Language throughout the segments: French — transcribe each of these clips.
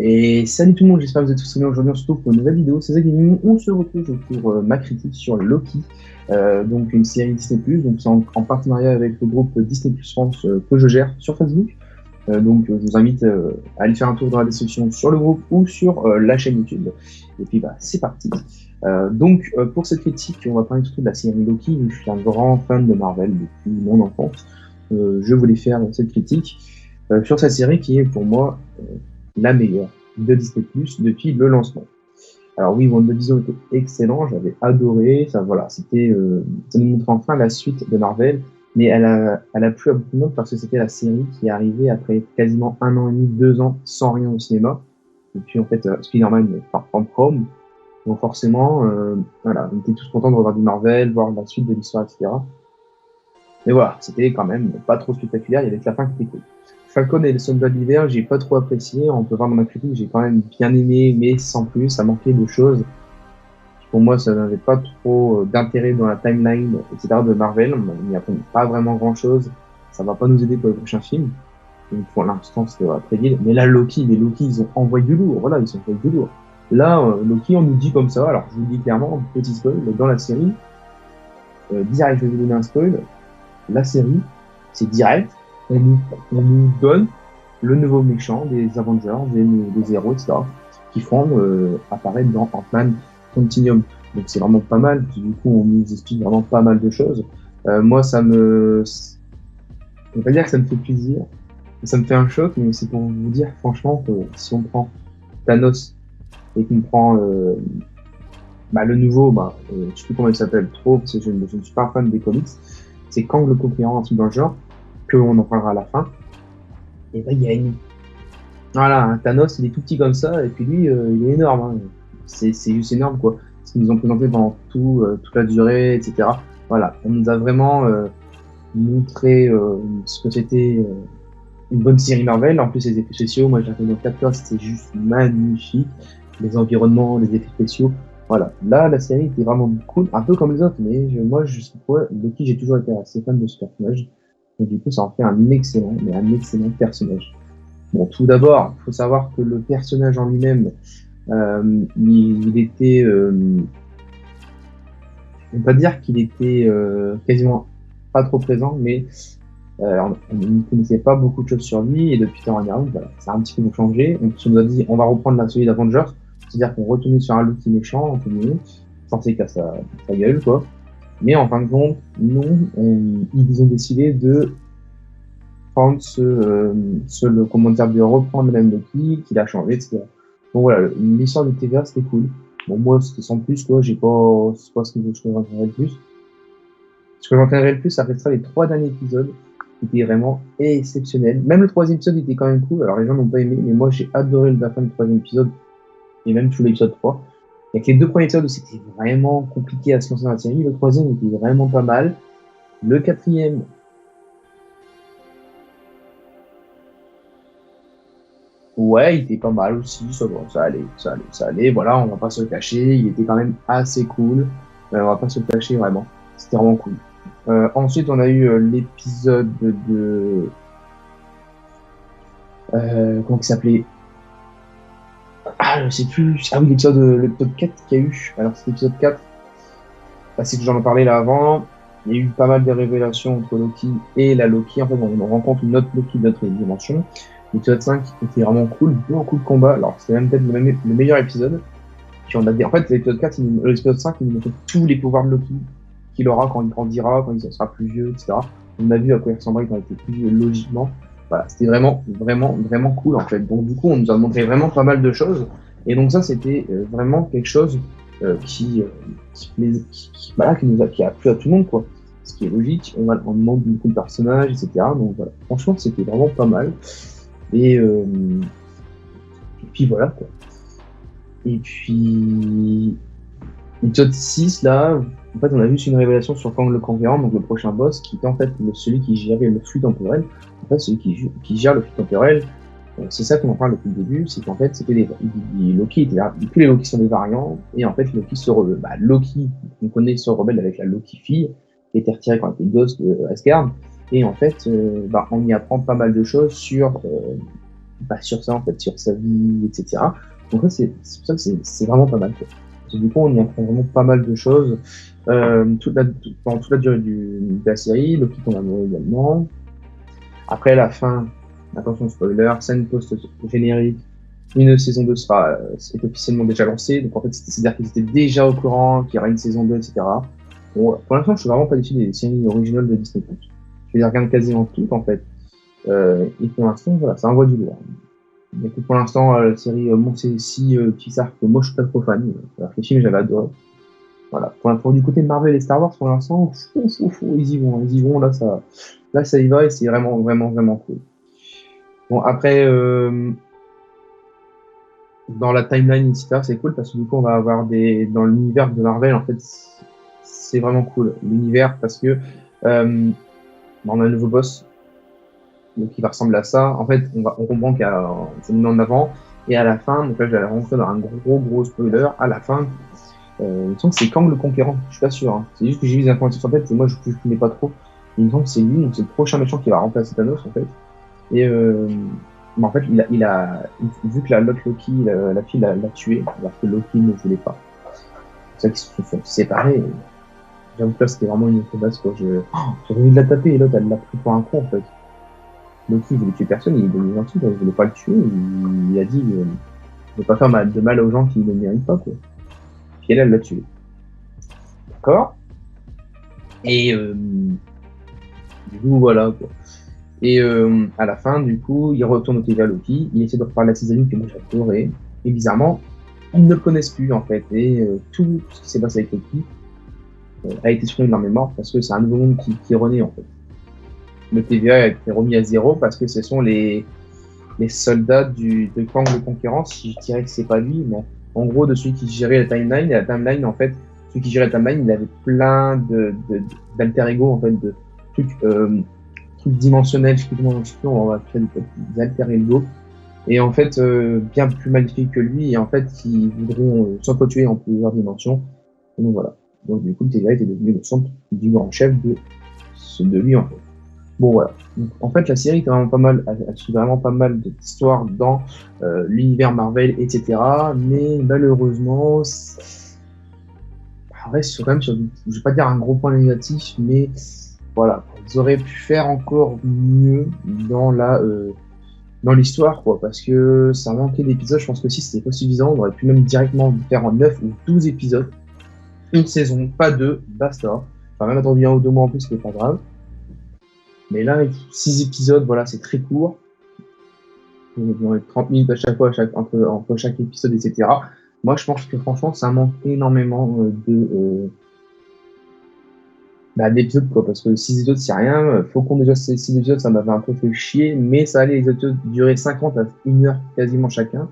Et salut tout le monde, j'espère que vous êtes tous bien. Aujourd'hui on se retrouve pour une nouvelle vidéo, c'est Zach Gaming. On se retrouve pour ma critique sur Loki, donc une série Disney+, donc c'est en partenariat avec le groupe Disney+ France que je gère sur Facebook. Je vous invite à aller faire un tour dans la description sur le groupe ou sur la chaîne YouTube. Et puis c'est parti. Pour cette critique, on va parler surtout de la série Loki. Je suis un grand fan de Marvel depuis mon enfance. Je voulais faire cette critique sur cette série qui est pour moi la meilleure de Disney+ depuis le lancement. Alors oui, WandaVision était excellent, j'avais adoré, ça nous montrait enfin la suite de Marvel, mais elle a plu à beaucoup de monde parce que c'était la série qui est arrivée après quasiment 1 an et demi, 2 ans sans rien au cinéma. Et puis en fait, Spider-Man part en prom, donc forcément, on était tous contents de revoir du Marvel, voir la suite de l'histoire, etc. Mais voilà, c'était quand même pas trop spectaculaire, il y avait que la fin qui était cool. Falcon et le Soldat de l'hiver, j'ai pas trop apprécié. On peut voir dans ma critique, j'ai quand même bien aimé, mais sans plus, ça manquait de choses. Pour moi, ça n'avait pas trop d'intérêt dans la timeline, etc. de Marvel. Il n'y a pas vraiment grand chose. Ça va pas nous aider pour les prochains films. Donc pour l'instant, c'était très vite. Mais là, Loki, ils ont envoyé du lourd. Voilà, ils ont envoyé du lourd. Là, Loki, on nous dit comme ça. Alors, je vous dis clairement, petit spoil, dans la série, direct, je vais vous donner un spoil. La série, c'est direct. On nous donne le nouveau méchant des Avengers, des héros, etc., qui font apparaître dans Ant-Man Continuum. Donc c'est vraiment pas mal, du coup on nous explique vraiment pas mal de choses. Moi on va pas dire que ça me fait plaisir, ça me fait un choc, mais c'est pour vous dire franchement que si on prend Thanos et qu'on prend le nouveau, je sais plus comment il s'appelle trop, parce que je ne suis pas fan des comics, c'est Kang le Conquérant, un truc dans le genre, qu'on en parlera à la fin, et il gagne. Voilà, un Thanos, il est tout petit comme ça, et puis lui, il est énorme. Hein. C'est juste énorme, quoi. Ce qu'ils nous ont présenté pendant toute la durée, etc. Voilà, on nous a vraiment montré ce que c'était une bonne série Marvel. En plus, les effets spéciaux, moi j'ai fait dans 4 heures, c'était juste magnifique. Les environnements, les effets spéciaux. Voilà, là, la série était vraiment cool, un peu comme les autres, mais moi, je sais pas, Loki, j'ai toujours été assez fan de ce personnage. Et du coup, ça en fait un excellent personnage. Bon, tout d'abord, il faut savoir que le personnage en lui-même, il était, on peut pas dire qu'il était quasiment pas trop présent, mais on ne connaissait pas beaucoup de choses sur lui, et depuis Thor Ragnarok, voilà, ça a un petit peu changé. Donc, on nous a dit, on va reprendre la série d'Avengers, c'est-à-dire qu'on retournait sur un Loki méchant, entre guillemets, censé qu'à sa gueule, quoi. Mais en fin de compte, non, ils ont décidé de prendre comment dire, de reprendre le même Loki, qu'il a changé, etc. Donc voilà, l'histoire de TVA, c'était cool. Bon, moi, c'était sans plus, quoi, c'est pas ce que je retiendrai le plus. Ce que je retiendrai le plus, ça restera les 3 derniers épisodes, qui étaient vraiment exceptionnels. Même le 3e épisode était quand même cool, alors les gens n'ont pas aimé, mais moi, j'ai adoré la fin du 3e épisode, et même tout l'épisode 3. Il y a que les 2 premiers épisodes où c'était vraiment compliqué à se lancer dans la série, le 3e était vraiment pas mal. Le 4e, ouais, il était pas mal aussi, ça allait, voilà, on va pas se le cacher, il était quand même assez cool, on va pas se le cacher vraiment, c'était vraiment cool. Ensuite, on a eu l'épisode de... comment il s'appelait? Ah, je sais plus, ah oui, l'épisode 4 qu'il y a eu, alors c'est l'épisode 4, c'est que j'en ai parlé là avant, il y a eu pas mal de révélations entre Loki et la Loki, en fait, on rencontre une autre Loki d'autre dimension. L'épisode 5 était vraiment cool, beaucoup de combats. Alors, c'était même peut-être le meilleur épisode. Puis on a dit, en fait, l'épisode 5, il nous montre tous les pouvoirs de Loki qu'il aura quand il grandira, quand il sera plus vieux, etc. On a vu à quoi il ressemblait quand il était plus vieux, logiquement. Voilà, c'était vraiment cool, en fait. Donc, du coup, on nous a montré vraiment pas mal de choses. Et donc, ça, c'était vraiment quelque chose qui a plu à tout le monde, quoi. Ce qui est logique, on demande beaucoup de personnages, etc. Donc, voilà. Franchement, c'était vraiment pas mal. Et, euh, et puis voilà, quoi. Et puis, épisode 6, là, en fait, on a juste une révélation sur Kang le Conquérant, donc le prochain boss, qui était en fait celui qui gérait le flux temporel. En fait, celui qui gère le flux temporel, c'est ça qu'on en parle depuis le début, c'est qu'en fait, c'était les Loki étaient là. Tous les Loki sont des variants, et en fait, Loki, on connaît, se rebelle avec la Loki fille, qui était retirée quand elle était gosse de Asgard. Et en fait, on y apprend pas mal de choses sur bah, sur ça, en fait, sur sa vie, etc. Donc ça, c'est pour ça que c'est vraiment pas mal, quoi. Parce que du coup, on y apprend vraiment pas mal de choses pendant toute la durée de la série, Loki tombe amoureux également. Après la fin, attention spoiler, scène post-générique, une saison 2 est officiellement déjà lancée, donc en fait c'est-à-dire qu'ils étaient déjà au courant qu'il y aura une saison 2, etc. Bon, pour l'instant, je suis vraiment pas déçu des séries originales de Disney+. Je les regarde quasiment toutes en fait. Et pour l'instant, voilà, ça envoie du lourd. Donc, pour l'instant, la série bon, c'est si Pixar que moi je suis pas trop fan. Alors, les films, j'avais adoré. Voilà. Pour du côté de Marvel et Star Wars, pour l'instant, ils y vont. Là, ça y va et c'est vraiment, vraiment, vraiment cool. Bon, après, dans la timeline, etc., c'est cool parce que du coup, on va avoir dans l'univers de Marvel, en fait, c'est vraiment cool. L'univers parce que on a un nouveau boss donc qui va ressembler à ça. En fait, on comprend qu'il y a c'est mis en avant et à la fin, donc là, je vais rentrer dans un gros spoiler. À la fin, il me semble que c'est Kang le Conquérant. Je suis pas sûr. Hein. C'est juste que j'ai vu des informations sur tête et moi, je connais pas trop. Il me semble que c'est lui, donc c'est le prochain méchant qui va remplacer Thanos, en fait. Et mais en fait, vu que l'autre Loki, la fille l'a tué, alors que Loki ne voulait pas. C'est ça qu'ils se sont séparés. J'avoue que là, c'était vraiment une base, quoi. J'ai envie de la taper et l'autre, elle l'a pris pour un con, en fait. Loki, il voulait tuer personne, il est devenu gentil, il voulait pas le tuer, il a dit, ne pas faire de mal aux gens qui ne méritent pas, quoi. Puis elle l'a tué. D'accord? Et du coup, voilà, quoi. Et à la fin, du coup, il retourne au TVA Loki, il essaie de reparler à ses amis que moi j'adorais, et bizarrement, ils ne le connaissent plus en fait, et tout ce qui s'est passé avec Loki a été supprimé de leur mémoire parce que c'est un nouveau monde qui renaît en fait. Le TVA a été remis à zéro parce que ce sont les soldats de Kang le Conquérant, si je dirais que c'est pas lui, mais en gros de celui qui gérait la timeline, et la timeline en fait, celui qui gérait la timeline, il avait plein d'alter ego en fait, de trucs dimensionnel, je sais plus, on va créer des alter ego, et en fait, bien plus magnifiques que lui, et en fait, qui voudront s'entretuer en plusieurs dimensions. Et donc voilà. Donc du coup, le TVA était devenu le centre du grand chef de lui, en fait. Bon, voilà. Donc, en fait, la série est vraiment pas mal, elle suit vraiment pas mal d'histoires dans l'univers Marvel, etc. Mais malheureusement, en vrai, c'est quand même sur je vais pas dire un gros point négatif, mais voilà, ils auraient pu faire encore mieux dans l'histoire, quoi, parce que ça manquait d'épisodes. Je pense que si c'était pas suffisant, on aurait pu même directement faire en 9 ou 12 épisodes, une saison, pas deux, basta. Enfin, même attendu 1 ou 2 mois en plus, c'était pas grave. Mais là, 6 épisodes, voilà, c'est très court. On est 30 minutes à chaque fois, entre chaque épisode, etc. Moi, je pense que franchement, ça manque énormément d'épisodes, quoi, parce que 6 épisodes, c'est rien. Faucon, déjà, 6 épisodes, ça m'avait un peu fait chier, mais ça allait, les épisodes duraient 50 à 1 heure quasiment chacun.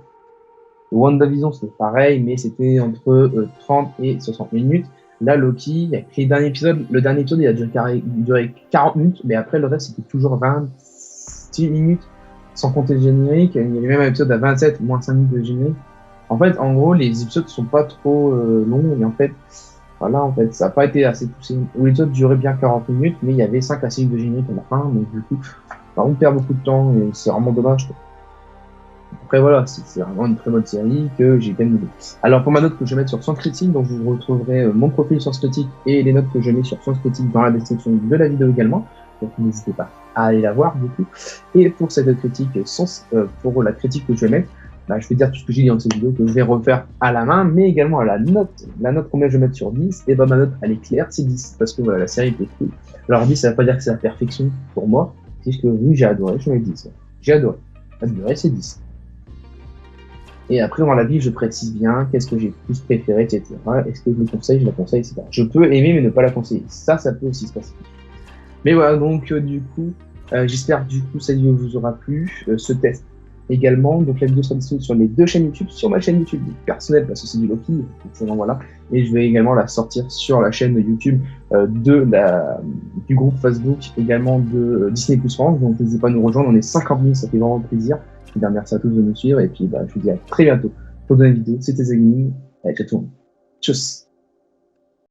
WandaVision, c'était pareil, mais c'était entre 30 et 60 minutes. Là, Loki, le dernier épisode, il a duré 40 minutes, mais après, le reste, c'était toujours 26 minutes, sans compter le générique. Il y avait même un épisode à 27, moins 5 minutes de générique. En fait, en gros, les épisodes sont pas trop longs, et en fait, voilà, en fait, ça n'a pas été assez poussé. L'épisode durait bien 40 minutes, mais il y avait 5 à 6 minutes de générique à la fin, donc du coup, on perd beaucoup de temps, et c'est vraiment dommage, quoi. Après voilà, c'est vraiment une très bonne série que j'ai bien aimé. Alors pour ma note que je vais mettre sur Sens Critique, donc vous retrouverez mon profil Sens Critique et les notes que je mets sur Sens Critique dans la description de la vidéo également. Donc n'hésitez pas à aller la voir du coup. Et pour cette critique, pour la critique que je vais mettre, je vais dire tout ce que j'ai dit dans cette vidéo que je vais refaire à la main, mais également à la note. La note combien je vais mettre sur 10, et ma note elle est claire, c'est 10, parce que voilà, la série était cool. Alors 10, ça veut pas dire que c'est la perfection pour moi, c'est juste que oui, j'ai adoré, je mets 10. J'ai adoré. Adoré, c'est 10. Et après, dans la vie, je précise bien qu'est-ce que j'ai plus préféré, etc. Est-ce que je le conseille, je la conseille, etc. Je peux aimer, mais ne pas la conseiller. Ça peut aussi se passer. Mais voilà, donc du coup, j'espère que du coup, cette vidéo vous aura plu. Ce test également. Donc la vidéo sera disponible sur les 2 chaînes YouTube. Sur ma chaîne YouTube personnelle, parce que c'est du Loki. Donc, voilà. Et je vais également la sortir sur la chaîne YouTube du groupe Facebook, également de Disney Plus France. Donc n'hésitez pas à nous rejoindre. On est 50 000, ça fait vraiment plaisir. Merci à tous de me suivre et puis je vous dis à très bientôt pour de nouvelles vidéos. C'était Zagini. Allez, ciao tout le monde. Tchuss.